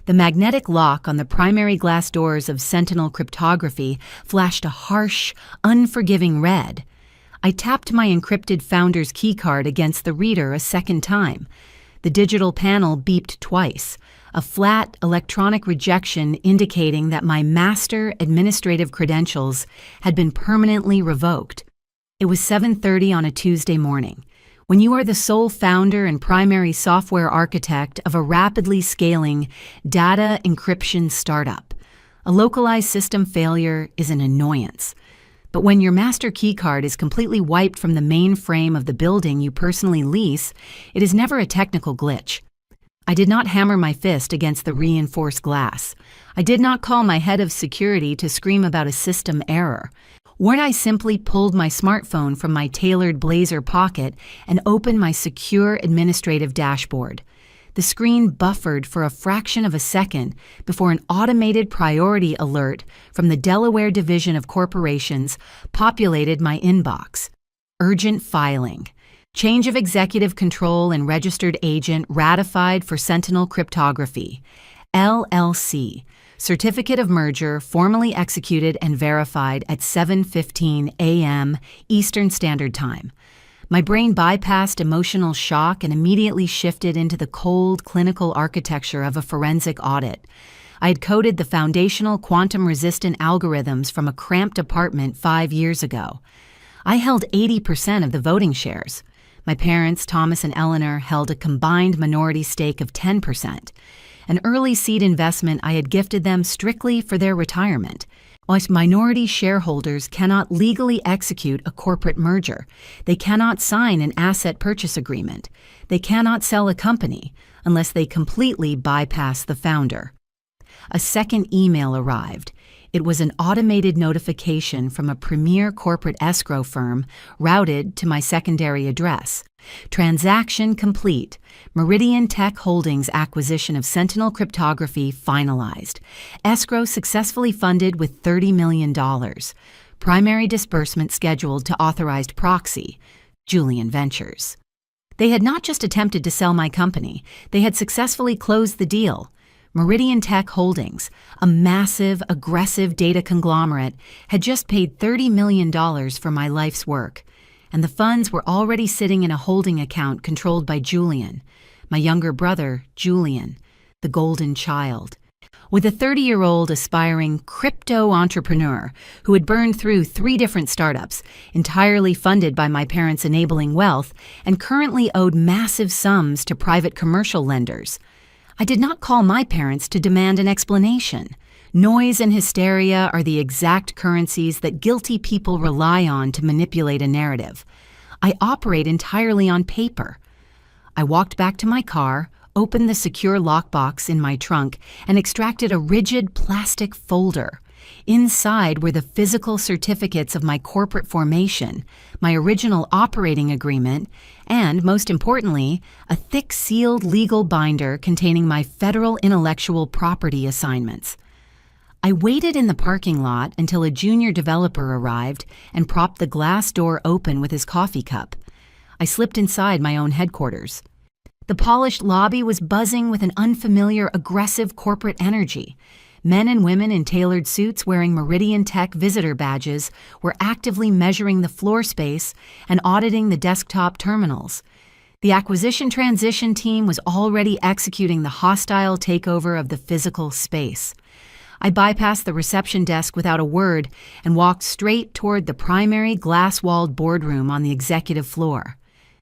The magnetic lock on the primary glass doors of Sentinel Cryptography flashed a harsh, unforgiving red. I tapped my encrypted founder's keycard against the reader a second time. The digital panel beeped twice, a flat electronic rejection indicating that my master administrative credentials had been permanently revoked. It was 7:30 on a Tuesday morning. When you are the sole founder and primary software architect of a rapidly scaling data encryption startup, a localized system failure is an annoyance. But when your master keycard is completely wiped from the mainframe of the building you personally lease, it is never a technical glitch. I did not hammer my fist against the reinforced glass. I did not call my head of security to scream about a system error. When I simply pulled my smartphone from my tailored blazer pocket and opened my secure administrative dashboard. The screen buffered for a fraction of a second before an automated priority alert from the Delaware Division of Corporations populated my inbox. Urgent filing. Change of executive control and registered agent ratified for Sentinel Cryptography. LLC. Certificate of merger formally executed and verified at 7:15 a.m. Eastern Standard Time. My brain bypassed emotional shock and immediately shifted into the cold, clinical architecture of a forensic audit. I had coded the foundational quantum-resistant algorithms from a cramped apartment 5 years ago. I held 80% of the voting shares. My parents, Thomas and Eleanor, held a combined minority stake of 10%. An early seed investment I had gifted them strictly for their retirement. Whilst minority shareholders cannot legally execute a corporate merger, they cannot sign an asset purchase agreement, they cannot sell a company unless they completely bypass the founder. A second email arrived. It was an automated notification from a premier corporate escrow firm routed to my secondary address. Transaction complete. Meridian Tech Holdings acquisition of Sentinel Cryptography finalized. Escrow successfully funded with $30 million. Primary disbursement scheduled to authorized proxy, Julian Ventures. They had not just attempted to sell my company, they had successfully closed the deal. Meridian Tech Holdings, a massive, aggressive data conglomerate, had just paid $30 million for my life's work, and the funds were already sitting in a holding account controlled by Julian, my younger brother, Julian, the golden child. With a 30-year-old aspiring crypto entrepreneur who had burned through 3 different startups, entirely funded by my parents' enabling wealth, and currently owed massive sums to private commercial lenders, I did not call my parents to demand an explanation. Noise and hysteria are the exact currencies that guilty people rely on to manipulate a narrative. I operate entirely on paper. I walked back to my car, opened the secure lockbox in my trunk, and extracted a rigid plastic folder. Inside were the physical certificates of my corporate formation, my original operating agreement, and, most importantly, a thick sealed legal binder containing my federal intellectual property assignments. I waited in the parking lot until a junior developer arrived and propped the glass door open with his coffee cup. I slipped inside my own headquarters. The polished lobby was buzzing with an unfamiliar, aggressive corporate energy. Men and women in tailored suits wearing Meridian Tech visitor badges were actively measuring the floor space and auditing the desktop terminals. The acquisition transition team was already executing the hostile takeover of the physical space. I bypassed the reception desk without a word and walked straight toward the primary glass-walled boardroom on the executive floor.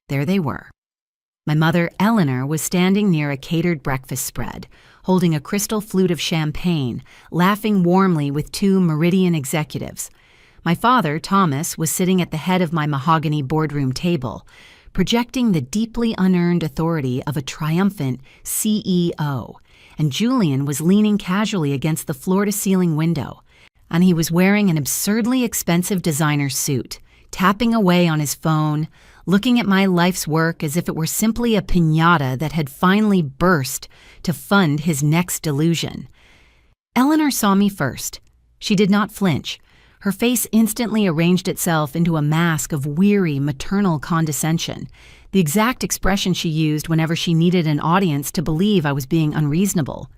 There they were. My mother, Eleanor, was standing near a catered breakfast spread, holding a crystal flute of champagne, laughing warmly with 2 Meridian executives. My father, Thomas, was sitting at the head of my mahogany boardroom table, projecting the deeply unearned authority of a triumphant CEO, and Julian was leaning casually against the floor-to-ceiling window, and he was wearing an absurdly expensive designer suit, tapping away on his phone, looking at my life's work as if it were simply a piñata that had finally burst to fund his next delusion. Eleanor saw me first. She did not flinch. Her face instantly arranged itself into a mask of weary, maternal condescension, the exact expression she used whenever she needed an audience to believe I was being unreasonable.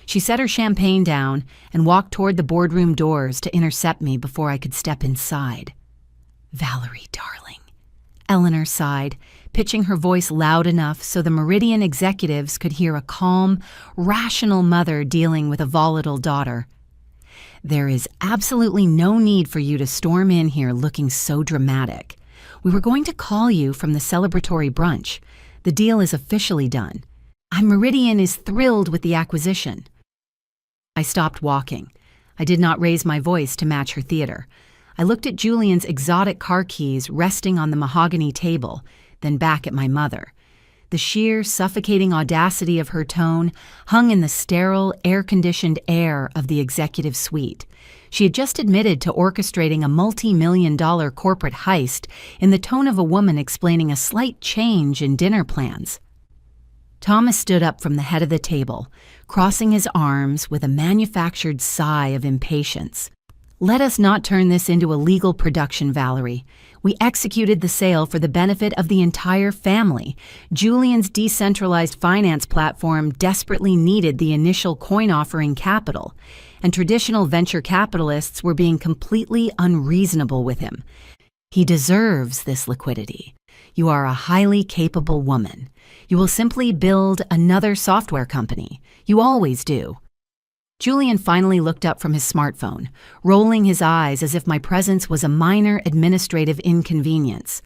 She set her champagne down and walked toward the boardroom doors to intercept me before I could step inside. "Valerie, darling," Eleanor sighed, pitching her voice loud enough so the Meridian executives could hear a calm, rational mother dealing with a volatile daughter. "There is absolutely no need for you to storm in here looking so dramatic. We were going to call you from the celebratory brunch. The deal is officially done. Meridian is thrilled with the acquisition." I stopped walking. I did not raise my voice to match her theater. I looked at Julian's exotic car keys resting on the mahogany table, then back at my mother. The sheer, suffocating audacity of her tone hung in the sterile, air-conditioned air of the executive suite. She had just admitted to orchestrating a multi-million-dollar corporate heist in the tone of a woman explaining a slight change in dinner plans. Thomas stood up from the head of the table, crossing his arms with a manufactured sigh of impatience. "Let us not turn this into a legal production, Valerie. We executed the sale for the benefit of the entire family. Julian's decentralized finance platform desperately needed the initial coin offering capital, and traditional venture capitalists were being completely unreasonable with him. He deserves this liquidity. You are a highly capable woman. You will simply build another software company. You always do." Julian finally looked up from his smartphone, rolling his eyes as if my presence was a minor administrative inconvenience.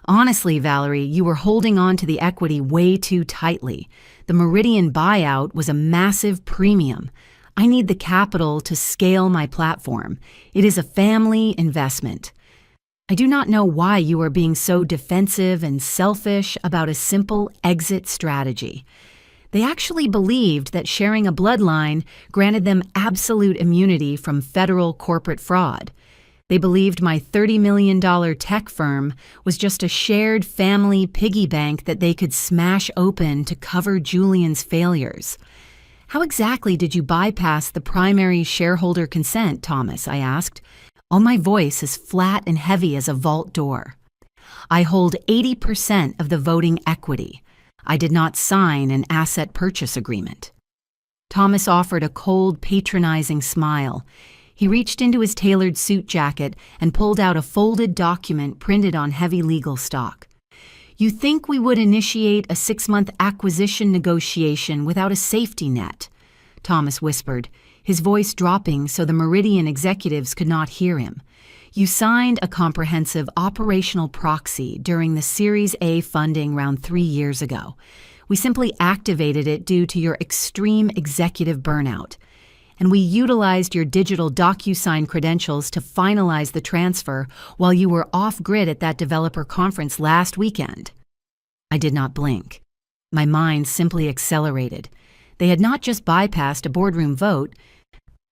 "Honestly, Valerie, you were holding on to the equity way too tightly. The Meridian buyout was a massive premium. I need the capital to scale my platform. It is a family investment. I do not know why you are being so defensive and selfish about a simple exit strategy." They actually believed that sharing a bloodline granted them absolute immunity from federal corporate fraud. They believed my $30 million tech firm was just a shared family piggy bank that they could smash open to cover Julian's failures. "How exactly did you bypass the primary shareholder consent, Thomas?" I asked. All my voice as flat and heavy as a vault door. "I hold 80% of the voting equity. I did not sign an asset purchase agreement." Thomas offered a cold, patronizing smile. He reached into his tailored suit jacket and pulled out a folded document printed on heavy legal stock. "You think we would initiate a 6-month acquisition negotiation without a safety net?" Thomas whispered, his voice dropping so the Meridian executives could not hear him. "You signed a comprehensive operational proxy during the Series A funding round 3 years ago. We simply activated it due to your extreme executive burnout. And we utilized your digital DocuSign credentials to finalize the transfer while you were off-grid at that developer conference last weekend." I did not blink. My mind simply accelerated. They had not just bypassed a boardroom vote.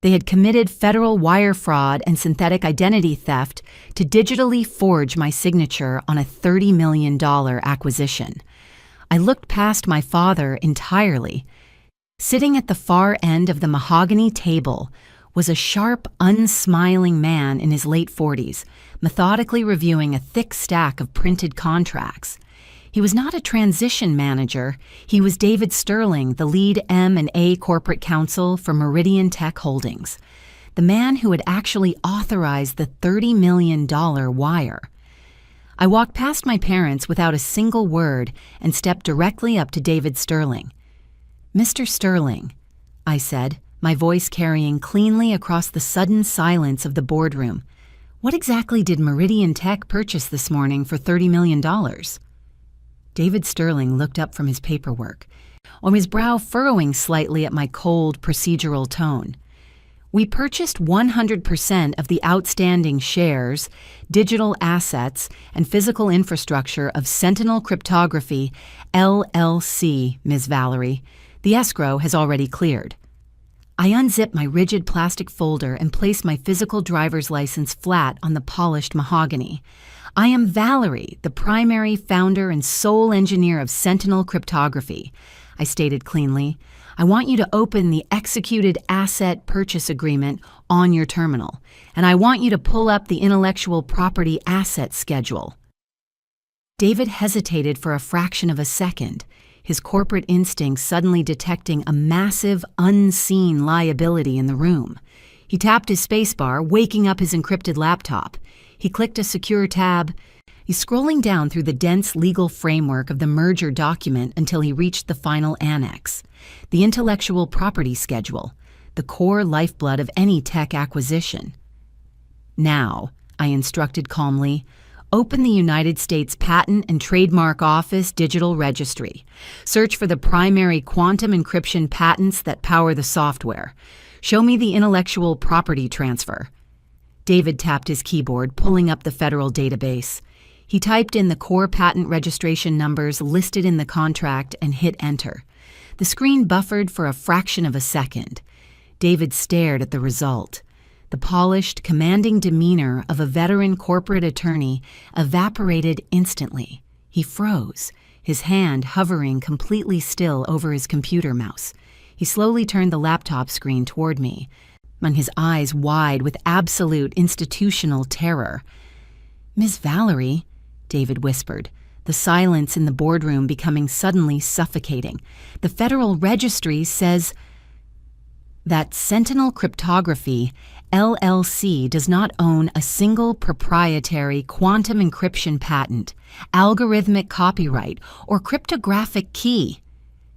They had committed federal wire fraud and synthetic identity theft to digitally forge my signature on a $30 million acquisition. I looked past my father entirely. Sitting at the far end of the mahogany table was a sharp, unsmiling man in his late 40s, methodically reviewing a thick stack of printed contracts. He was not a transition manager. He was David Sterling, the lead M&A corporate counsel for Meridian Tech Holdings, the man who had actually authorized the $30 million wire. I walked past my parents without a single word and stepped directly up to David Sterling. "Mr. Sterling," I said, my voice carrying cleanly across the sudden silence of the boardroom, "what exactly did Meridian Tech purchase this morning for $30 million? David Sterling looked up from his paperwork, his brow furrowing slightly at my cold, procedural tone. "We purchased 100% of the outstanding shares, digital assets, and physical infrastructure of Sentinel Cryptography, LLC, Ms. Valerie. The escrow has already cleared." I unzipped my rigid plastic folder and placed my physical driver's license flat on the polished mahogany. "I am Valerie, the primary founder and sole engineer of Sentinel Cryptography," I stated cleanly. "I want you to open the executed asset purchase agreement on your terminal, and I want you to pull up the intellectual property asset schedule." David hesitated for a fraction of a second. his corporate instincts suddenly detecting a massive, unseen liability in the room. He tapped his spacebar, waking up his encrypted laptop. He clicked a secure tab. He's scrolling down through the dense legal framework of the merger document until he reached the final annex, the intellectual property schedule, the core lifeblood of any tech acquisition. Now, I instructed calmly, open the United States Patent and Trademark Office Digital Registry. Search for the primary quantum encryption patents that power the software. Show me the intellectual property transfer. David tapped his keyboard, pulling up the federal database. He typed in the core patent registration numbers listed in the contract and hit enter. The screen buffered for a fraction of a second. David stared at the result. The polished, commanding demeanor of a veteran corporate attorney evaporated instantly. He froze, his hand hovering completely still over his computer mouse. He slowly turned the laptop screen toward me, his eyes wide with absolute institutional terror. "Miss Valerie," David whispered, the silence in the boardroom becoming suddenly suffocating. "The Federal Registry says that Sentinel Cryptography, LLC, does not own a single proprietary quantum encryption patent, algorithmic copyright, or cryptographic key."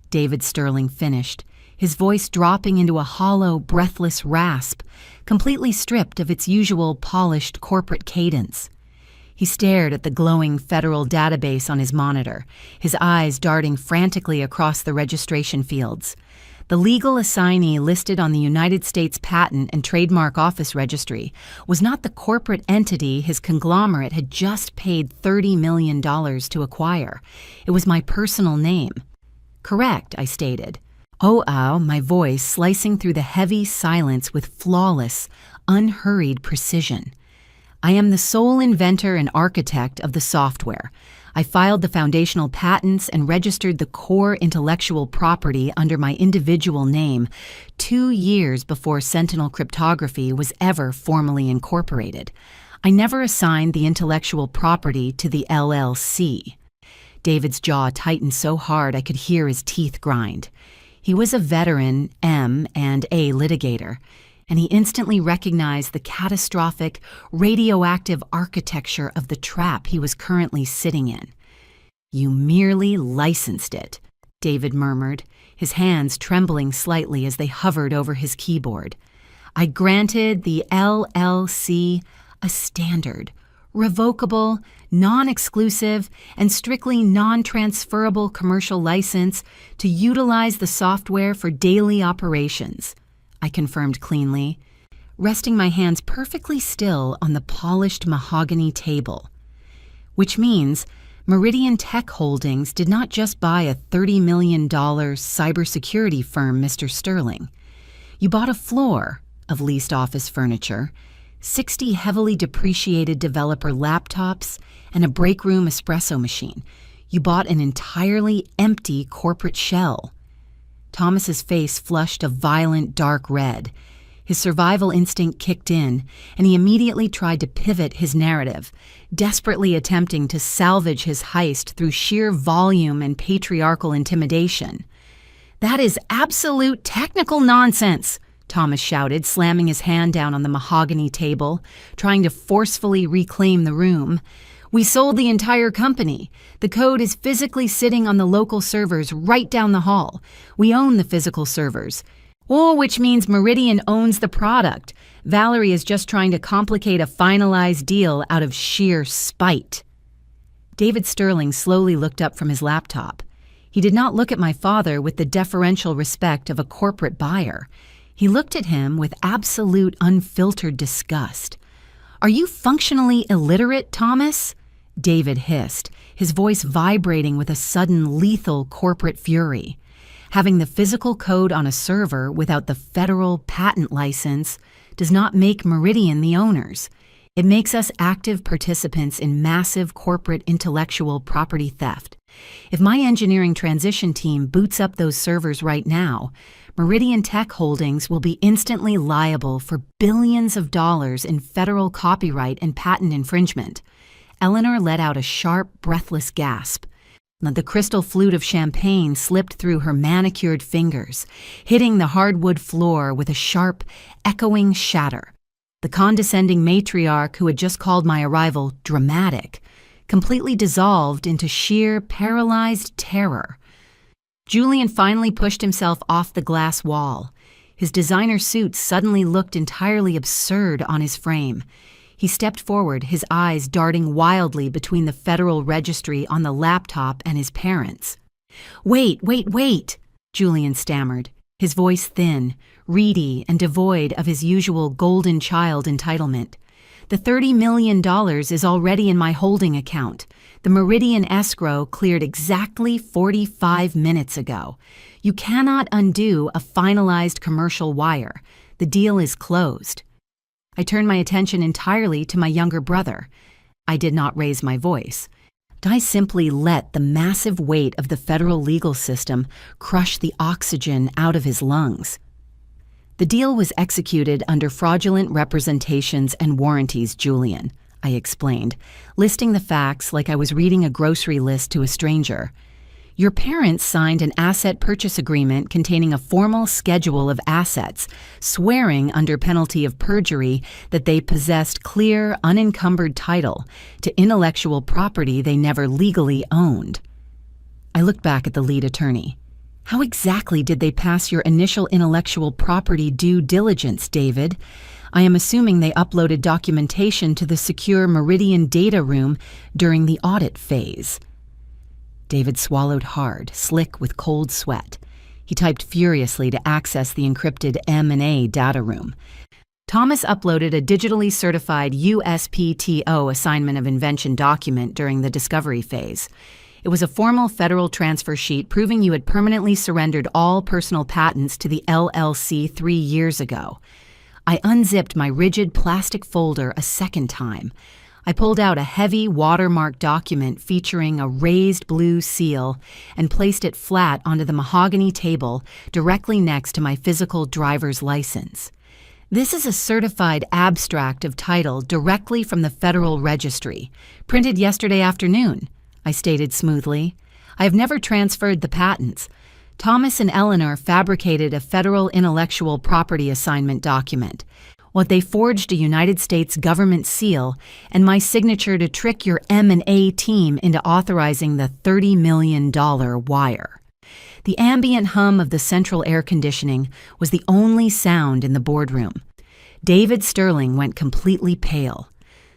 David Sterling finished, his voice dropping into a hollow, breathless rasp, completely stripped of its usual polished corporate cadence. He stared at the glowing federal database on his monitor, his eyes darting frantically across the registration fields. The legal assignee listed on the United States Patent and Trademark Office Registry was not the corporate entity his conglomerate had just paid $30 million to acquire. It was my personal name. "Correct," I stated. My voice slicing through the heavy silence with flawless, unhurried precision. "I am the sole inventor and architect of the software. I filed the foundational patents and registered the core intellectual property under my individual name 2 years before Sentinel Cryptography was ever formally incorporated. I never assigned the intellectual property to the LLC." David's jaw tightened so hard I could hear his teeth grind. He was a veteran M&A litigator, and he instantly recognized the catastrophic, radioactive architecture of the trap he was currently sitting in. "You merely licensed it," David murmured, his hands trembling slightly as they hovered over his keyboard. "I granted the LLC a standard, revocable, non-exclusive, and strictly non-transferable commercial license to utilize the software for daily operations," I confirmed cleanly, resting my hands perfectly still on the polished mahogany table. "Which means Meridian Tech Holdings did not just buy a $30 million cybersecurity firm, Mr. Sterling. You bought a floor of leased office furniture, 60 heavily depreciated developer laptops, and a break room espresso machine. You bought an entirely empty corporate shell." Thomas's face flushed a violent dark red. His survival instinct kicked in, and he immediately tried to pivot his narrative, desperately attempting to salvage his heist through sheer volume and patriarchal intimidation. "That is absolute technical nonsense," Thomas shouted, slamming his hand down on the mahogany table, trying to forcefully reclaim the room. "We sold the entire company. The code is physically sitting on the local servers right down the hall. We own the physical servers. Which means Meridian owns the product. Valerie is just trying to complicate a finalized deal out of sheer spite." David Sterling slowly looked up from his laptop. He did not look at my father with the deferential respect of a corporate buyer. He looked at him with absolute unfiltered disgust. "Are you functionally illiterate, Thomas?" David hissed, his voice vibrating with a sudden lethal corporate fury. "Having the physical code on a server without the federal patent license does not make Meridian the owners. It makes us active participants in massive corporate intellectual property theft. If my engineering transition team boots up those servers right now, Meridian Tech Holdings will be instantly liable for billions of dollars in federal copyright and patent infringement." Eleanor let out a sharp, breathless gasp. The crystal flute of champagne slipped through her manicured fingers, hitting the hardwood floor with a sharp, echoing shatter. The condescending matriarch who had just called my arrival dramatic completely dissolved into sheer, paralyzed terror. Julian finally pushed himself off the glass wall. His designer suit suddenly looked entirely absurd on his frame. He stepped forward, his eyes darting wildly between the Federal Registry on the laptop and his parents. Wait, Julian stammered, his voice thin, reedy, and devoid of his usual golden child entitlement. The $30 million is already in my holding account. The Meridian escrow cleared exactly 45 minutes ago. You cannot undo a finalized commercial wire. The deal is closed. I turned my attention entirely to my younger brother. I did not raise my voice. I simply let the massive weight of the federal legal system crush the oxygen out of his lungs. The deal was executed under fraudulent representations and warranties, Julian, I explained, listing the facts like I was reading a grocery list to a stranger. Your parents signed an asset purchase agreement containing a formal schedule of assets, swearing under penalty of perjury that they possessed clear, unencumbered title to intellectual property they never legally owned. I looked back at the lead attorney. How exactly did they pass your initial intellectual property due diligence, David? I am assuming they uploaded documentation to the secure Meridian data room during the audit phase. David swallowed hard, slick with cold sweat. He typed furiously to access the encrypted M&A data room. Thomas uploaded a digitally certified USPTO assignment of invention document during the discovery phase. It was a formal federal transfer sheet proving you had permanently surrendered all personal patents to the LLC 3 years ago. I unzipped my rigid plastic folder a second time. I pulled out a heavy watermark document featuring a raised blue seal and placed it flat onto the mahogany table directly next to my physical driver's license. This is a certified abstract of title directly from the Federal Registry, printed yesterday afternoon, I stated smoothly. I have never transferred the patents. Thomas and Eleanor fabricated a federal intellectual property assignment document. What they forged a United States government seal and my signature to trick your M&A team into authorizing the $30 million wire. The ambient hum of the central air conditioning was the only sound in the boardroom. David Sterling went completely pale.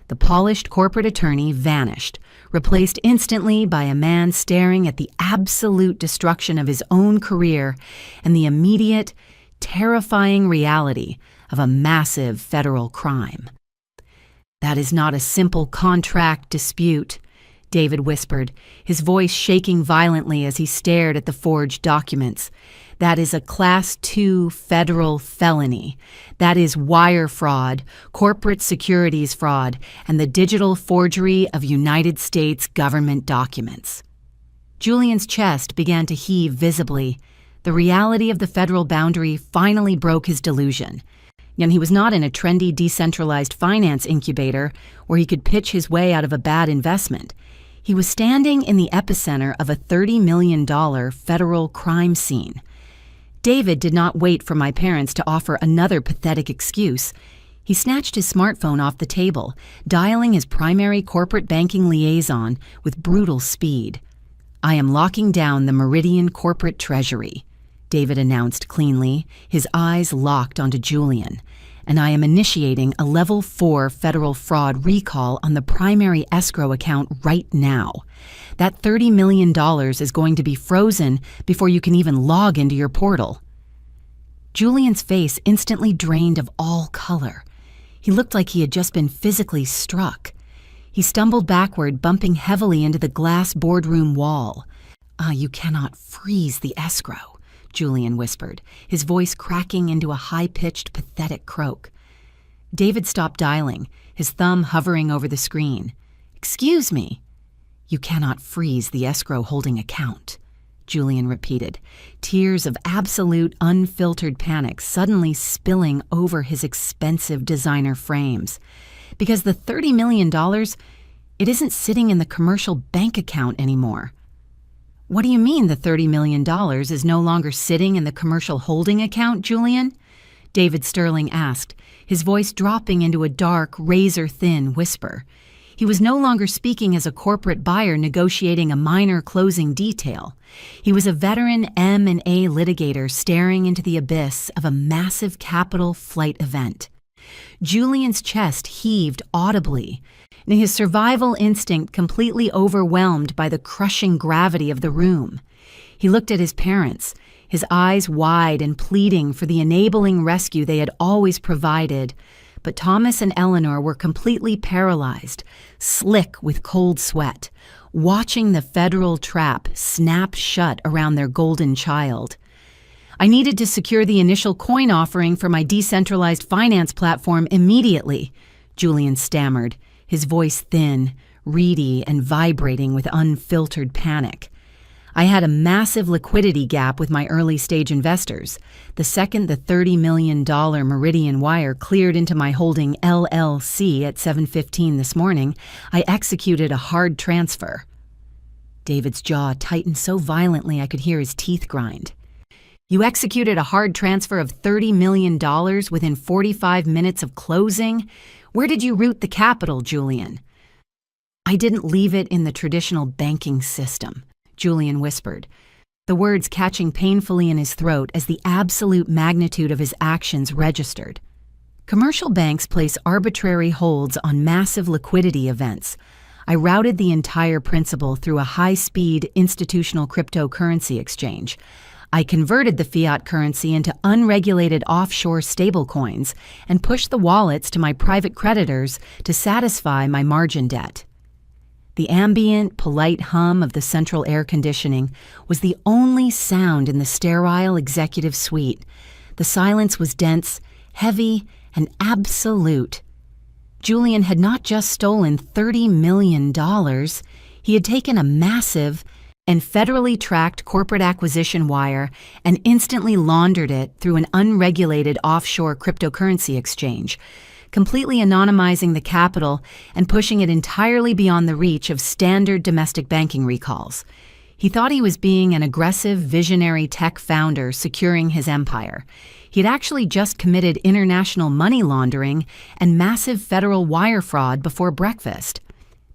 The polished corporate attorney vanished, replaced instantly by a man staring at the absolute destruction of his own career and the immediate, terrifying reality of a massive federal crime. That is not a simple contract dispute, David whispered, his voice shaking violently as he stared at the forged documents. That is a Class 2 federal felony. That is wire fraud, corporate securities fraud, and the digital forgery of United States government documents. Julian's chest began to heave visibly. The reality of the federal boundary finally broke his delusion. And he was not in a trendy decentralized finance incubator where he could pitch his way out of a bad investment. He was standing in the epicenter of a $30 million federal crime scene. David did not wait for my parents to offer another pathetic excuse. He snatched his smartphone off the table, dialing his primary corporate banking liaison with brutal speed. I am locking down the Meridian corporate treasury, David announced cleanly, his eyes locked onto Julian. And I am initiating a Level 4 federal fraud recall on the primary escrow account right now. That $30 million is going to be frozen before you can even log into your portal. Julian's face instantly drained of all color. He looked like he had just been physically struck. He stumbled backward, bumping heavily into the glass boardroom wall. You cannot freeze the escrow, Julian whispered, his voice cracking into a high-pitched, pathetic croak. David stopped dialing, his thumb hovering over the screen. Excuse me. You cannot freeze the escrow holding account, Julian repeated, tears of absolute, unfiltered panic suddenly spilling over his expensive designer frames. Because the $30 million, it isn't sitting in the commercial bank account anymore. What do you mean the $30 million is no longer sitting in the commercial holding account, Julian? David Sterling asked, his voice dropping into a dark, razor-thin whisper. He was no longer speaking as a corporate buyer negotiating a minor closing detail. He was a veteran M&A litigator staring into the abyss of a massive capital flight event. Julian's chest heaved audibly, and his survival instinct completely overwhelmed by the crushing gravity of the room. He looked at his parents, his eyes wide and pleading for the enabling rescue they had always provided, but Thomas and Eleanor were completely paralyzed, slick with cold sweat, watching the federal trap snap shut around their golden child. I needed to secure the initial coin offering for my decentralized finance platform immediately, Julian stammered, his voice thin, reedy, and vibrating with unfiltered panic. I had a massive liquidity gap with my early-stage investors. The second the $30 million Meridian wire cleared into my holding LLC at 7:15 this morning, I executed a hard transfer. David's jaw tightened so violently I could hear his teeth grind. You executed a hard transfer of $30 million within 45 minutes of closing? Where did you route the capital, Julian? I didn't leave it in the traditional banking system, Julian whispered, the words catching painfully in his throat as the absolute magnitude of his actions registered. Commercial banks place arbitrary holds on massive liquidity events. I routed the entire principal through a high-speed institutional cryptocurrency exchange. I converted the fiat currency into unregulated offshore stablecoins and pushed the wallets to my private creditors to satisfy my margin debt. The ambient, polite hum of the central air conditioning was the only sound in the sterile executive suite. The silence was dense, heavy, and absolute. Julian had not just stolen $30 million, he had taken a massive and federally tracked corporate acquisition wire and instantly laundered it through an unregulated offshore cryptocurrency exchange, completely anonymizing the capital and pushing it entirely beyond the reach of standard domestic banking recalls. He thought he was being an aggressive, visionary tech founder securing his empire. He had actually just committed international money laundering and massive federal wire fraud before breakfast.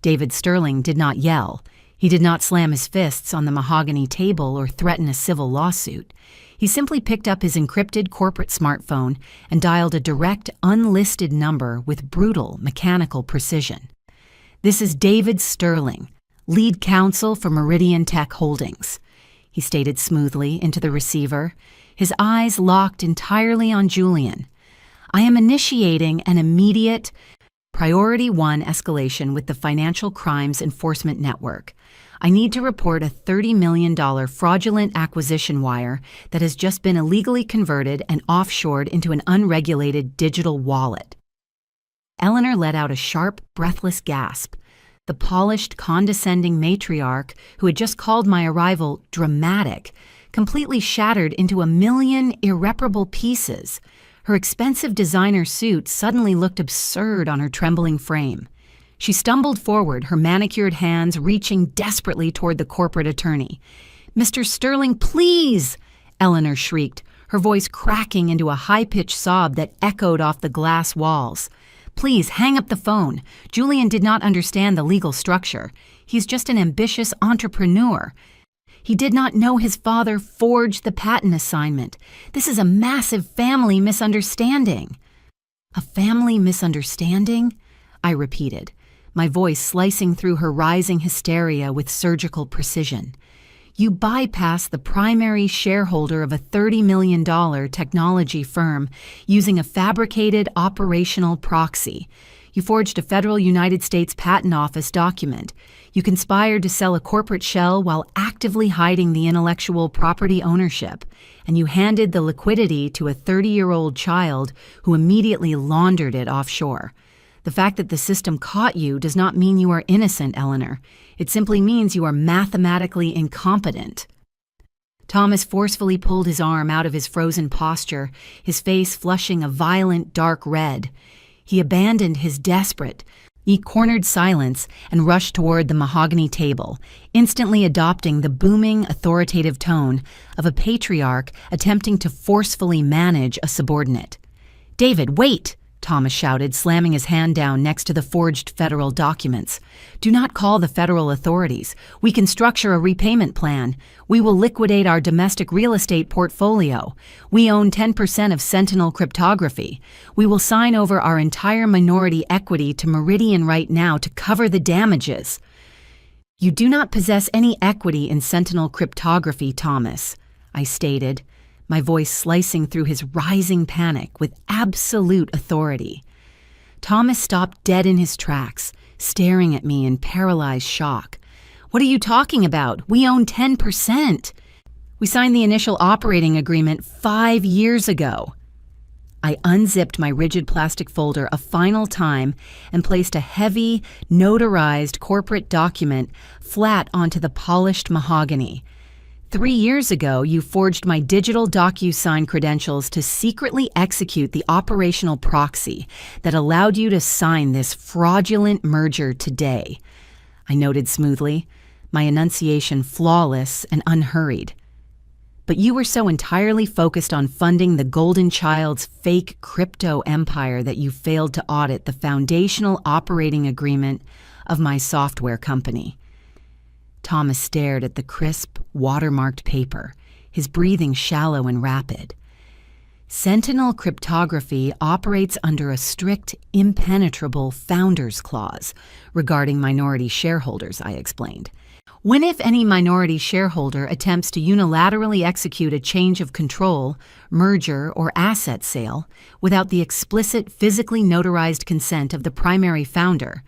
David Sterling did not yell. He did not slam his fists on the mahogany table or threaten a civil lawsuit. He simply picked up his encrypted corporate smartphone and dialed a direct, unlisted number with brutal, mechanical precision. "This is David Sterling, lead counsel for Meridian Tech Holdings," he stated smoothly into the receiver, his eyes locked entirely on Julian. "I am initiating an immediate, Priority 1 escalation with the Financial Crimes Enforcement Network. I need to report a $30 million fraudulent acquisition wire that has just been illegally converted and offshored into an unregulated digital wallet." Eleanor let out a sharp, breathless gasp. The polished, condescending matriarch who had just called my arrival dramatic, completely shattered into a million irreparable pieces. Her expensive designer suit suddenly looked absurd on her trembling frame. She stumbled forward, her manicured hands reaching desperately toward the corporate attorney. "Mr. Sterling, please!" Eleanor shrieked, her voice cracking into a high-pitched sob that echoed off the glass walls. "Please, hang up the phone. Julian did not understand the legal structure. He's just an ambitious entrepreneur. He did not know his father forged the patent assignment. This is a massive family misunderstanding." "A family misunderstanding?" I repeated, my voice slicing through her rising hysteria with surgical precision. "You bypassed the primary shareholder of a $30 million technology firm using a fabricated operational proxy. You forged a federal United States Patent Office document. You conspired to sell a corporate shell while actively hiding the intellectual property ownership. And you handed the liquidity to a 30-year-old child who immediately laundered it offshore. The fact that the system caught you does not mean you are innocent, Eleanor. It simply means you are mathematically incompetent." Thomas forcefully pulled his arm out of his frozen posture, his face flushing a violent dark red. He abandoned his desperate, He cornered silence and rushed toward the mahogany table, instantly adopting the booming, authoritative tone of a patriarch attempting to forcefully manage a subordinate. "David, wait!" Thomas shouted, slamming his hand down next to the forged federal documents. "Do not call the federal authorities. We can structure a repayment plan. We will liquidate our domestic real estate portfolio. We own 10% of Sentinel Cryptography. We will sign over our entire minority equity to Meridian right now to cover the damages." "You do not possess any equity in Sentinel Cryptography, Thomas," I stated, my voice slicing through his rising panic with absolute authority. Thomas stopped dead in his tracks, staring at me in paralyzed shock. "What are you talking about? We own 10%. We signed the initial operating agreement 5 years ago." I unzipped my rigid plastic folder a final time and placed a heavy, notarized corporate document flat onto the polished mahogany. "3 years ago, you forged my digital DocuSign credentials to secretly execute the operational proxy that allowed you to sign this fraudulent merger today," I noted smoothly, my enunciation flawless and unhurried. "But you were so entirely focused on funding the Golden Child's fake crypto empire that you failed to audit the foundational operating agreement of my software company." Thomas stared at the crisp, watermarked paper, his breathing shallow and rapid. "Sentinel Cryptography operates under a strict, impenetrable founders clause regarding minority shareholders," I explained. "When, if any, minority shareholder attempts to unilaterally execute a change of control, merger, or asset sale without the explicit physically notarized consent of the primary founder,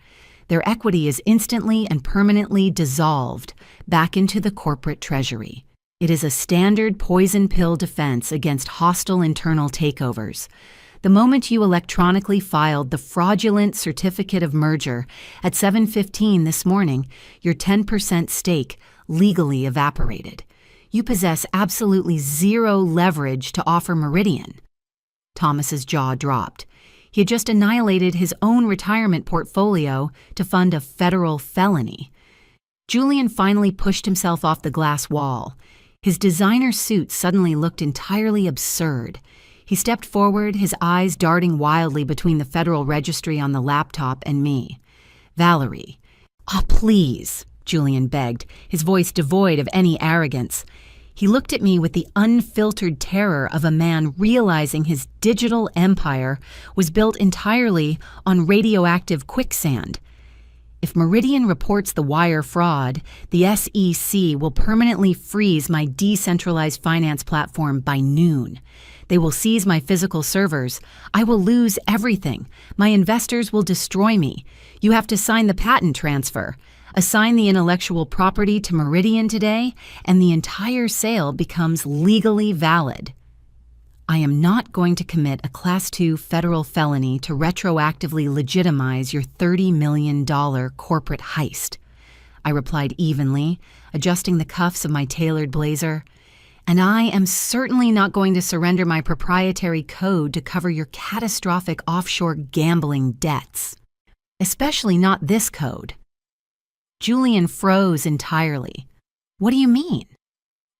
their equity is instantly and permanently dissolved back into the corporate treasury. It is a standard poison pill defense against hostile internal takeovers. The moment you electronically filed the fraudulent certificate of merger at 7:15 this morning, your 10% stake legally evaporated. You possess absolutely zero leverage to offer Meridian." Thomas's jaw dropped. He had just annihilated his own retirement portfolio to fund a federal felony. Julian finally pushed himself off the glass wall. His designer suit suddenly looked entirely absurd. He stepped forward, his eyes darting wildly between the Federal Registry on the laptop and me. "Valerie." "Ah, please," Julian begged, his voice devoid of any arrogance. He looked at me with the unfiltered terror of a man realizing his digital empire was built entirely on radioactive quicksand. "If Meridian reports the wire fraud, the SEC will permanently freeze my decentralized finance platform by noon. They will seize my physical servers. I will lose everything. My investors will destroy me. You have to sign the patent transfer. Assign the intellectual property to Meridian today, and the entire sale becomes legally valid." "I am not going to commit a Class 2 federal felony to retroactively legitimize your $30 million corporate heist," I replied evenly, adjusting the cuffs of my tailored blazer. "And I am certainly not going to surrender my proprietary code to cover your catastrophic offshore gambling debts. Especially not this code." Julian froze entirely. "What do you mean?"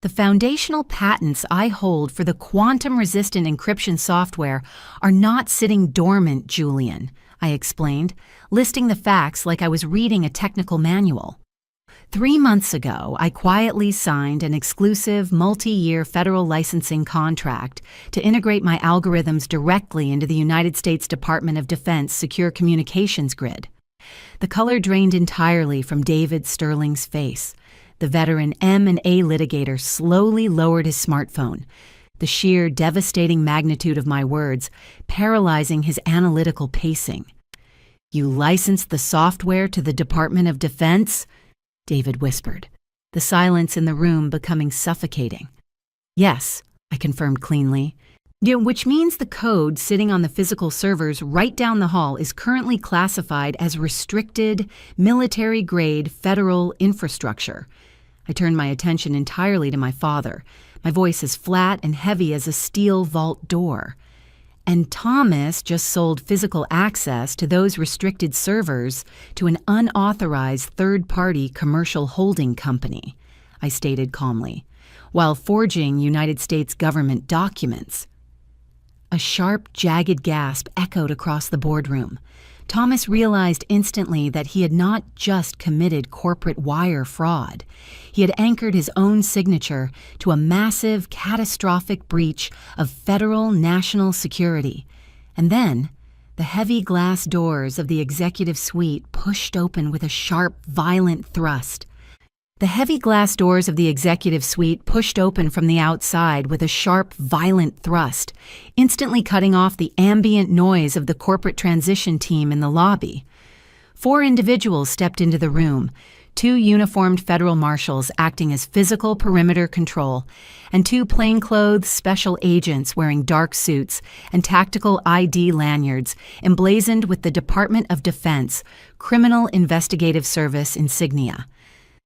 "The foundational patents I hold for the quantum-resistant encryption software are not sitting dormant, Julian," I explained, listing the facts like I was reading a technical manual. 3 months ago, I quietly signed an exclusive multi-year federal licensing contract to integrate my algorithms directly into the United States Department of Defense Secure Communications Grid. The color drained entirely from David Sterling's face. The veteran M&A litigator slowly lowered his smartphone, the sheer devastating magnitude of my words paralyzing his analytical pacing. "You licensed the software to the Department of Defense?" David whispered, the silence in the room becoming suffocating. "Yes," I confirmed cleanly. "Which means the code sitting on the physical servers right down the hall is currently classified as restricted, military-grade federal infrastructure." I turned my attention entirely to my father, my voice as flat and heavy as a steel vault door. And Thomas just sold physical access to those restricted servers to an unauthorized third-party commercial holding company, I stated calmly, while forging United States government documents. A sharp, jagged gasp echoed across the boardroom. Thomas realized instantly that he had not just committed corporate wire fraud. He had anchored his own signature to a massive, catastrophic breach of federal national security. And then, the heavy glass doors of the executive suite pushed open with a sharp, violent thrust. The heavy glass doors of the executive suite pushed open from the outside with a sharp, violent thrust, instantly cutting off the ambient noise of the corporate transition team in the lobby. 4 individuals stepped into the room, 2 uniformed federal marshals acting as physical perimeter control, and 2 plainclothes special agents wearing dark suits and tactical ID lanyards emblazoned with the Department of Defense Criminal Investigative Service insignia.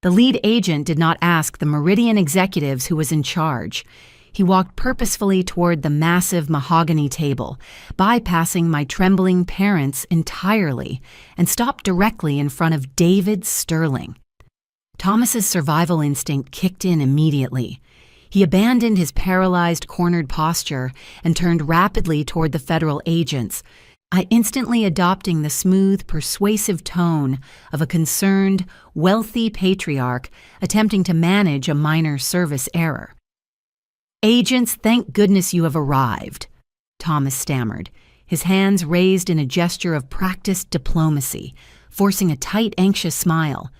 The lead agent did not ask the Meridian executives who was in charge. He walked purposefully toward the massive mahogany table, bypassing my trembling parents entirely, and stopped directly in front of David Sterling. Thomas's survival instinct kicked in immediately. He abandoned his paralyzed, cornered posture and turned rapidly toward the federal agents, I instantly adopting the smooth, persuasive tone of a concerned, wealthy patriarch attempting to manage a minor service error. "Agents, thank goodness you have arrived," Thomas stammered, his hands raised in a gesture of practiced diplomacy, forcing a tight, anxious smile.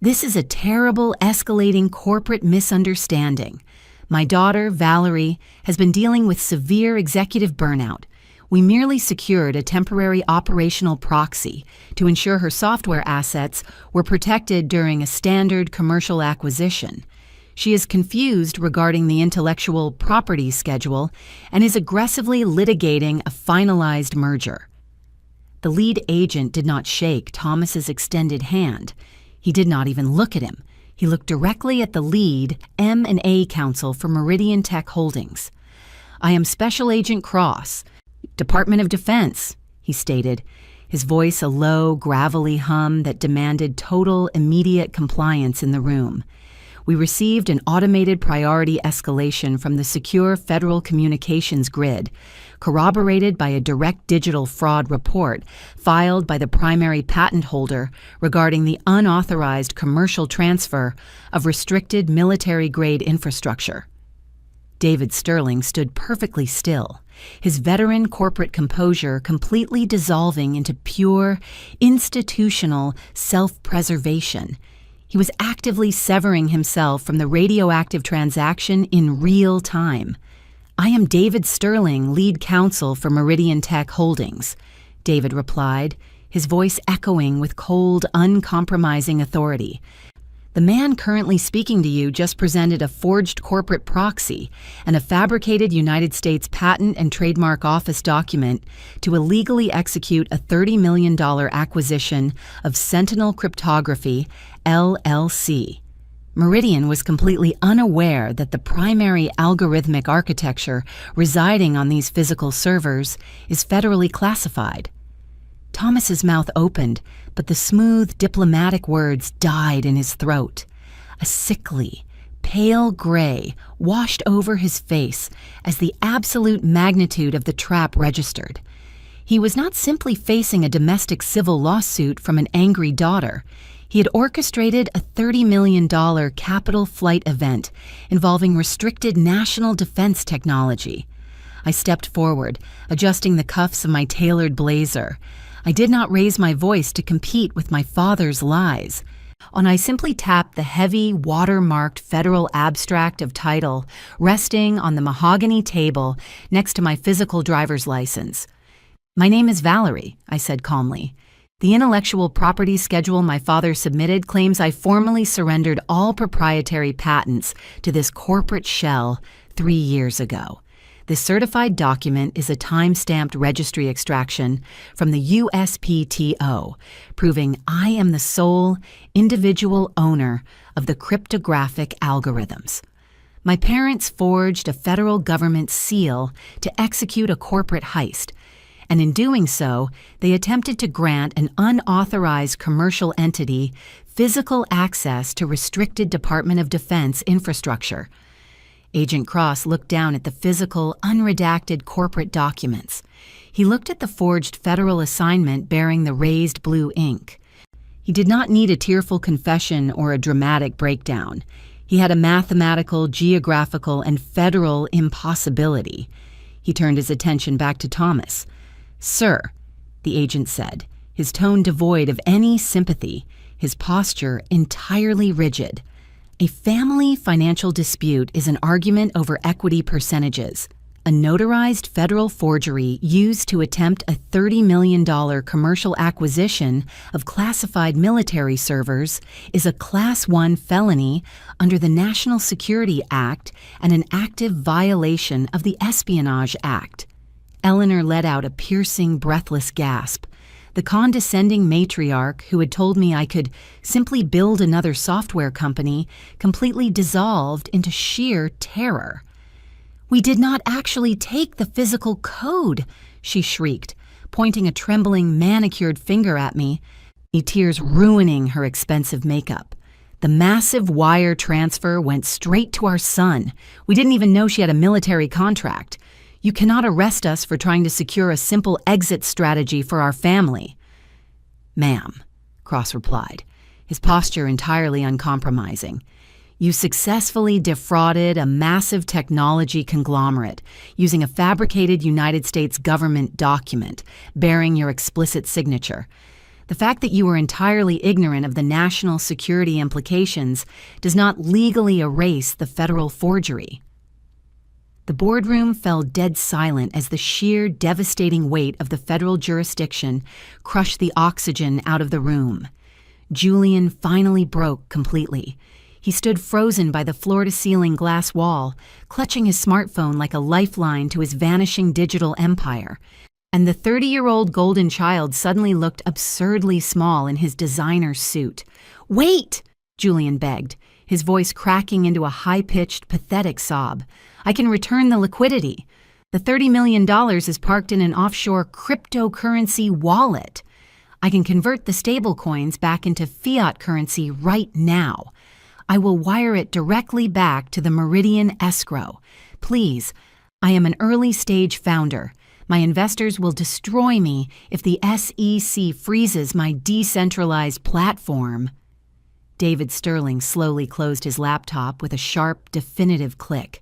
"This is a terrible, escalating corporate misunderstanding. My daughter, Valerie, has been dealing with severe executive burnout. We merely secured a temporary operational proxy to ensure her software assets were protected during a standard commercial acquisition. She is confused regarding the intellectual property schedule and is aggressively litigating a finalized merger." The lead agent did not shake Thomas's extended hand. He did not even look at him. He looked directly at the lead M&A counsel for Meridian Tech Holdings. "I am Special Agent Cross, Department of Defense," he stated, his voice a low, gravelly hum that demanded total, immediate compliance in the room. "We received an automated priority escalation from the secure federal communications grid, corroborated by a direct digital fraud report filed by the primary patent holder regarding the unauthorized commercial transfer of restricted military-grade infrastructure." David Sterling stood perfectly still, his veteran corporate composure completely dissolving into pure, institutional self-preservation. He was actively severing himself from the radioactive transaction in real time. "I am David Sterling, lead counsel for Meridian Tech Holdings," David replied, his voice echoing with cold, uncompromising authority. "The man currently speaking to you just presented a forged corporate proxy and a fabricated United States Patent and Trademark Office document to illegally execute a $30 million acquisition of Sentinel Cryptography, LLC. Meridian was completely unaware that the primary algorithmic architecture residing on these physical servers is federally classified." Thomas's mouth opened, but the smooth, diplomatic words died in his throat. A sickly, pale gray washed over his face as the absolute magnitude of the trap registered. He was not simply facing a domestic civil lawsuit from an angry daughter. He had orchestrated a $30 million capital flight event involving restricted national defense technology. I stepped forward, adjusting the cuffs of my tailored blazer. I did not raise my voice to compete with my father's lies. I simply tapped the heavy, watermarked federal abstract of title resting on the mahogany table next to my physical driver's license. "My name is Valerie," I said calmly. "The intellectual property schedule my father submitted claims I formally surrendered all proprietary patents to this corporate shell 3 years ago. This certified document is a time-stamped registry extraction from the USPTO, proving I am the sole, individual owner of the cryptographic algorithms. My parents forged a federal government seal to execute a corporate heist, and in doing so, they attempted to grant an unauthorized commercial entity physical access to restricted Department of Defense infrastructure. Agent Cross looked down at the physical, unredacted corporate documents. He looked at the forged federal assignment bearing the raised blue ink. He did not need a tearful confession or a dramatic breakdown. He had a mathematical, geographical, and federal impossibility. He turned his attention back to Thomas. "Sir," the agent said, his tone devoid of any sympathy, his posture entirely rigid. "A family financial dispute is an argument over equity percentages. A notarized federal forgery used to attempt a $30 million commercial acquisition of classified military servers is a Class 1 felony under the National Security Act and an active violation of the Espionage Act." Eleanor let out a piercing, breathless gasp. The condescending matriarch who had told me I could simply build another software company completely dissolved into sheer terror. "We did not actually take the physical code," she shrieked, pointing a trembling, manicured finger at me, tears ruining her expensive makeup. "The massive wire transfer went straight to our son. We didn't even know she had a military contract. You cannot arrest us for trying to secure a simple exit strategy for our family." "Ma'am," Cross replied, his posture entirely uncompromising, "you successfully defrauded a massive technology conglomerate using a fabricated United States government document bearing your explicit signature. The fact that you were entirely ignorant of the national security implications does not legally erase the federal forgery." The boardroom fell dead silent as the sheer, devastating weight of the federal jurisdiction crushed the oxygen out of the room. Julian finally broke completely. He stood frozen by the floor-to-ceiling glass wall, clutching his smartphone like a lifeline to his vanishing digital empire. And the 30-year-old golden child suddenly looked absurdly small in his designer suit. "Wait!" Julian begged, his voice cracking into a high-pitched, pathetic sob. "I can return the liquidity. The $30 million is parked in an offshore cryptocurrency wallet. I can convert the stablecoins back into fiat currency right now. I will wire it directly back to the Meridian escrow. Please, I am an early-stage founder. My investors will destroy me if the SEC freezes my decentralized platform." David Sterling slowly closed his laptop with a sharp, definitive click.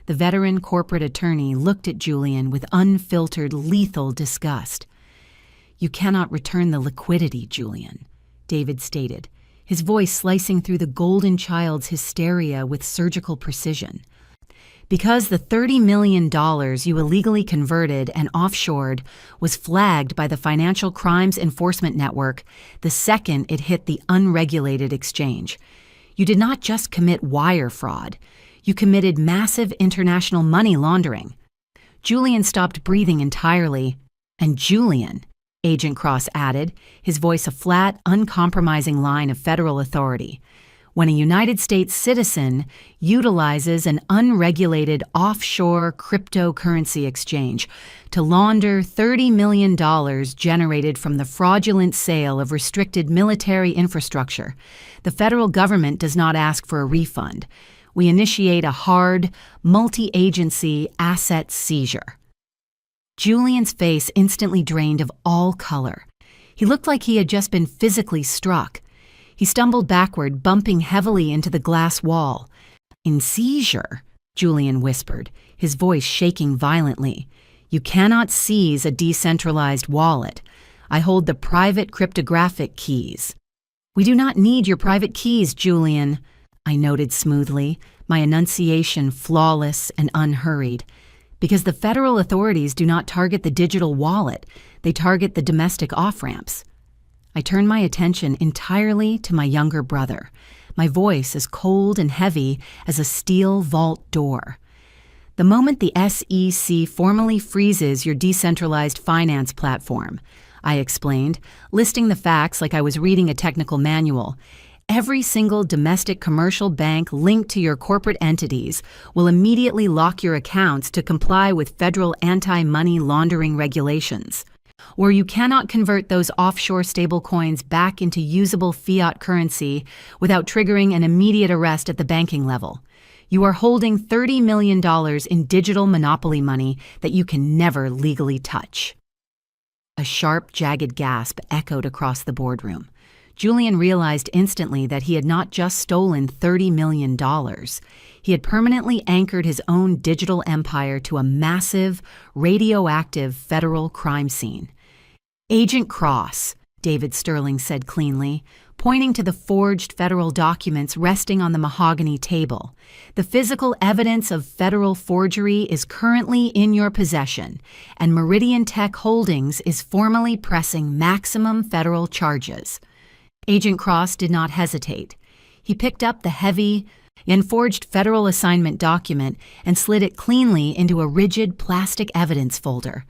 The veteran corporate attorney looked at Julian with unfiltered, lethal disgust. "You cannot return the liquidity, Julian," David stated, his voice slicing through the golden child's hysteria with surgical precision. "Because the $30 million you illegally converted and offshored was flagged by the Financial Crimes Enforcement Network the second it hit the unregulated exchange. You did not just commit wire fraud. You committed massive international money laundering." Julian stopped breathing entirely. "And Julian," Agent Cross added, his voice a flat, uncompromising line of federal authority, "when a United States citizen utilizes an unregulated offshore cryptocurrency exchange to launder $30 million generated from the fraudulent sale of restricted military infrastructure, the federal government does not ask for a refund. We initiate a hard, multi-agency asset seizure." Julian's face instantly drained of all color. He looked like he had just been physically struck. He stumbled backward, bumping heavily into the glass wall. "In seizure," Julian whispered, his voice shaking violently. "You cannot seize a decentralized wallet. I hold the private cryptographic keys." "We do not need your private keys, Julian," I noted smoothly, my enunciation flawless and unhurried. "Because the federal authorities do not target the digital wallet, they target the domestic off-ramps." I turned my attention entirely to my younger brother, my voice as cold and heavy as a steel vault door. "The moment the SEC formally freezes your decentralized finance platform," I explained, listing the facts like I was reading a technical manual, Every single domestic commercial bank linked to your corporate entities will immediately lock your accounts to comply with federal anti-money laundering regulations. Or you cannot convert those offshore stablecoins back into usable fiat currency without triggering an immediate arrest at the banking level. You are holding $30 million in digital monopoly money that you can never legally touch. A sharp, jagged gasp echoed across the boardroom. Julian realized instantly that he had not just stolen $30 million. He had permanently anchored his own digital empire to a massive, radioactive federal crime scene. "Agent Cross," David Sterling said cleanly, pointing to the forged federal documents resting on the mahogany table. "The physical evidence of federal forgery is currently in your possession, and Meridian Tech Holdings is formally pressing maximum federal charges." Agent Cross did not hesitate. He picked up the heavy and forged federal assignment document and slid it cleanly into a rigid plastic evidence folder.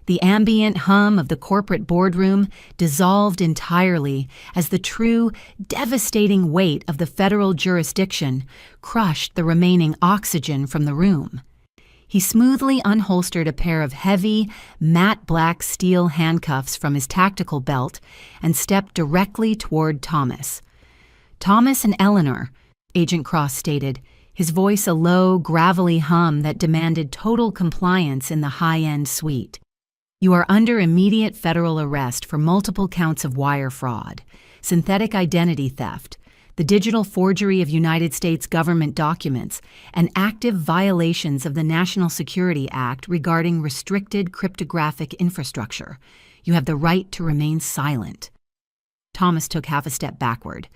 The ambient hum of the corporate boardroom dissolved entirely as the true, devastating weight of the federal jurisdiction crushed the remaining oxygen from the room. He smoothly unholstered a pair of heavy, matte black steel handcuffs from his tactical belt and stepped directly toward Thomas. "Thomas and Eleanor," Agent Cross stated, his voice a low, gravelly hum that demanded total compliance in the high-end suite. "You are under immediate federal arrest for multiple counts of wire fraud, synthetic identity theft, the digital forgery of United States government documents, and active violations of the National Security Act regarding restricted cryptographic infrastructure. You have the right to remain silent." Thomas took half a step backward,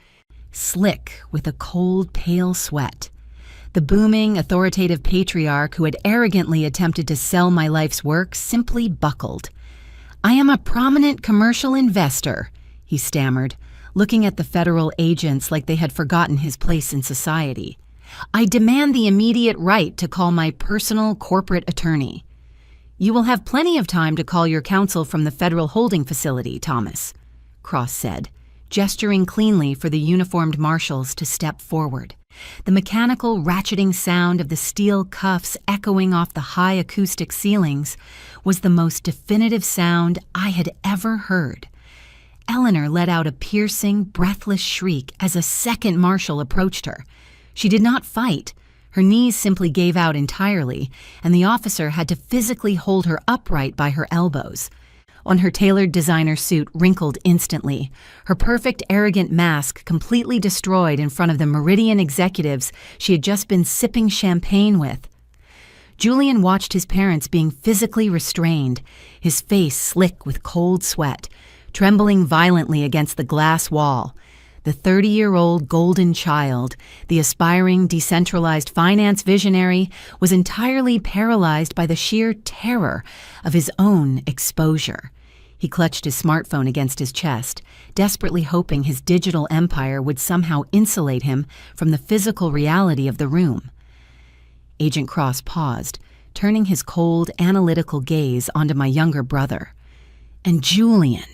slick with a cold, pale sweat. The booming, authoritative patriarch who had arrogantly attempted to sell my life's work simply buckled. "I am a prominent commercial investor," he stammered, looking at the federal agents like they had forgotten his place in society. "I demand the immediate right to call my personal corporate attorney." "You will have plenty of time to call your counsel from the federal holding facility, Thomas," Cross said, gesturing cleanly for the uniformed marshals to step forward. The mechanical ratcheting sound of the steel cuffs echoing off the high acoustic ceilings was the most definitive sound I had ever heard. Eleanor let out a piercing, breathless shriek as a second marshal approached her. She did not fight. Her knees simply gave out entirely, and the officer had to physically hold her upright by her elbows. On her tailored designer suit wrinkled instantly, her perfect, arrogant mask completely destroyed in front of the Meridian executives she had just been sipping champagne with. Julian watched his parents being physically restrained, his face slick with cold sweat, trembling violently against the glass wall. The 30-year-old golden child, the aspiring decentralized finance visionary, was entirely paralyzed by the sheer terror of his own exposure. He clutched his smartphone against his chest, desperately hoping his digital empire would somehow insulate him from the physical reality of the room. Agent Cross paused, turning his cold, analytical gaze onto my younger brother. "And Julian,"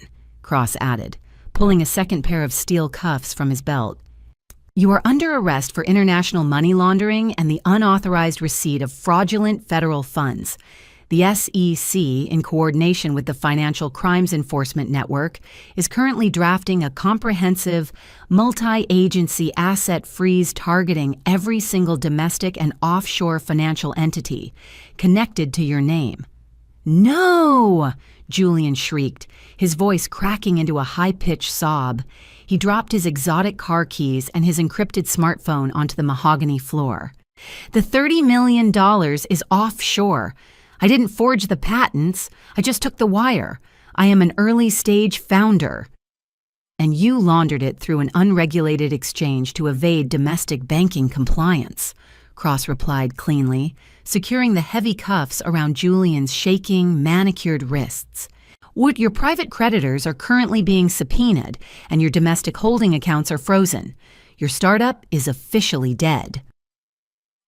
Cross added, pulling a second pair of steel cuffs from his belt. "You are under arrest for international money laundering and the unauthorized receipt of fraudulent federal funds. The SEC, in coordination with the Financial Crimes Enforcement Network, is currently drafting a comprehensive, multi-agency asset freeze targeting every single domestic and offshore financial entity connected to your name." "No!" Julian shrieked, his voice cracking into a high-pitched sob. He dropped his exotic car keys and his encrypted smartphone onto the mahogany floor. "The $30 million is offshore. I didn't forge the patents. I just took the wire. I am an early-stage founder." "And you laundered it through an unregulated exchange to evade domestic banking compliance," Cross replied cleanly, securing the heavy cuffs around Julian's shaking, manicured wrists. "Your private creditors are currently being subpoenaed, and your domestic holding accounts are frozen. Your startup is officially dead."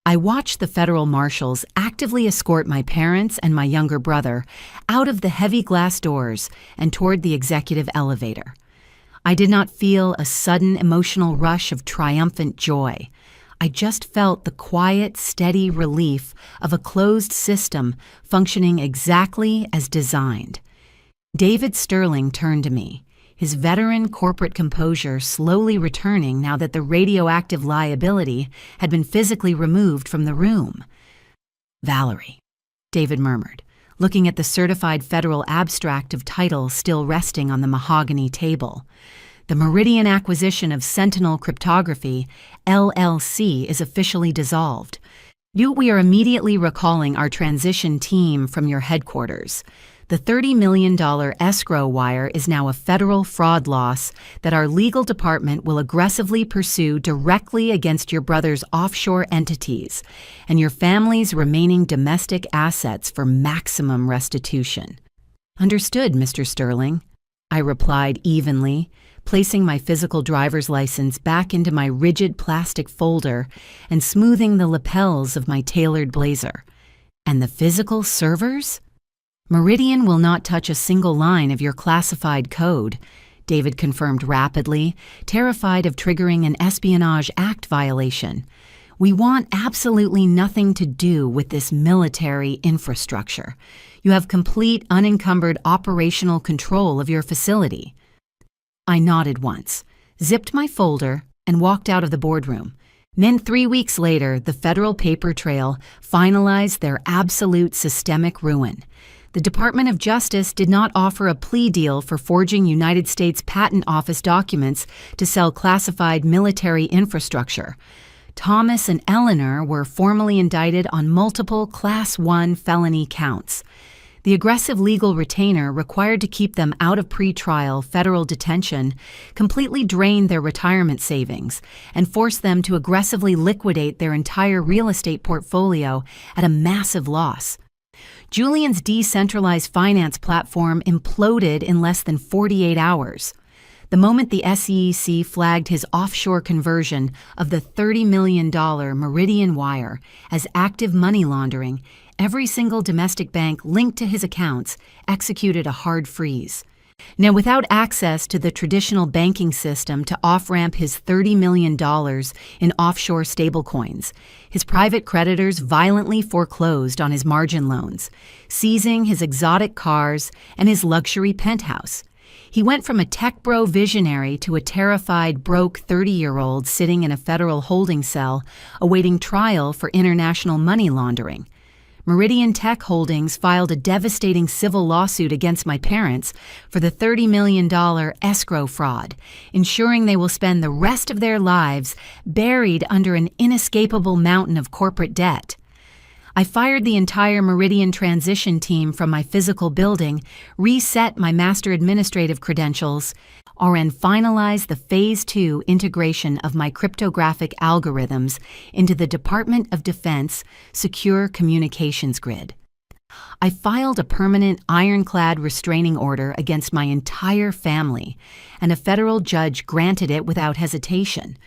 I watched the federal marshals actively escort my parents and my younger brother out of the heavy glass doors and toward the executive elevator. I did not feel a sudden emotional rush of triumphant joy. I just felt the quiet, steady relief of a closed system functioning exactly as designed. David Sterling turned to me, his veteran corporate composure slowly returning now that the radioactive liability had been physically removed from the room. "Valerie," David murmured, looking at the certified federal abstract of title still resting on the mahogany table. "The Meridian acquisition of Sentinel Cryptography, LLC, is officially dissolved. We are immediately recalling our transition team from your headquarters. The $30 million escrow wire is now a federal fraud loss that our legal department will aggressively pursue directly against your brother's offshore entities and your family's remaining domestic assets for maximum restitution." "Understood, Mr. Sterling," I replied evenly, placing my physical driver's license back into my rigid plastic folder and smoothing the lapels of my tailored blazer. "And the physical servers?" "Meridian will not touch a single line of your classified code," David confirmed rapidly, terrified of triggering an Espionage Act violation. "We want absolutely nothing to do with this military infrastructure. You have complete, unencumbered operational control of your facility." I nodded once, zipped my folder, and walked out of the boardroom. Then 3 weeks later, the federal paper trail finalized their absolute systemic ruin. The Department of Justice did not offer a plea deal for forging United States Patent Office documents to sell classified military infrastructure. Thomas and Eleanor were formally indicted on multiple Class 1 felony counts. The aggressive legal retainer required to keep them out of pretrial federal detention completely drained their retirement savings and forced them to aggressively liquidate their entire real estate portfolio at a massive loss. Julian's decentralized finance platform imploded in less than 48 hours. The moment the SEC flagged his offshore conversion of the $30 million Meridian wire as active money laundering, every single domestic bank linked to his accounts executed a hard freeze. Now, without access to the traditional banking system to off-ramp his $30 million in offshore stablecoins, his private creditors violently foreclosed on his margin loans, seizing his exotic cars and his luxury penthouse. He went from a tech bro visionary to a terrified, broke 30-year-old sitting in a federal holding cell awaiting trial for international money laundering. Meridian Tech Holdings filed a devastating civil lawsuit against my parents for the $30 million escrow fraud, ensuring they will spend the rest of their lives buried under an inescapable mountain of corporate debt. I fired the entire Meridian transition team from my physical building, reset my master administrative credentials, and finalized the Phase 2 integration of my cryptographic algorithms into the Department of Defense Secure Communications Grid. I filed a permanent ironclad restraining order against my entire family, and a federal judge granted it without hesitation.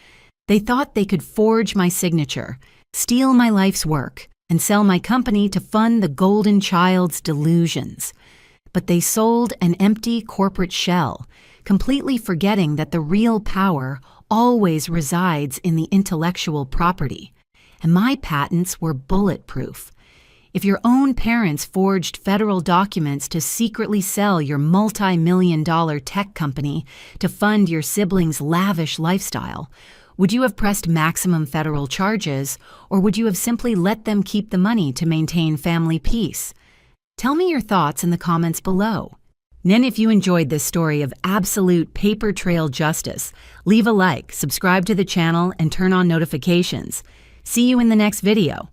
They thought they could forge my signature, steal my life's work, and sell my company to fund the golden child's delusions. But they sold an empty corporate shell, completely forgetting that the real power always resides in the intellectual property. And my patents were bulletproof. If your own parents forged federal documents to secretly sell your multi-million-dollar tech company to fund your siblings' lavish lifestyle, would you have pressed maximum federal charges, or would you have simply let them keep the money to maintain family peace? Tell me your thoughts in the comments below. Then if you enjoyed this story of absolute paper trail justice, leave a like, subscribe to the channel, and turn on notifications. See you in the next video.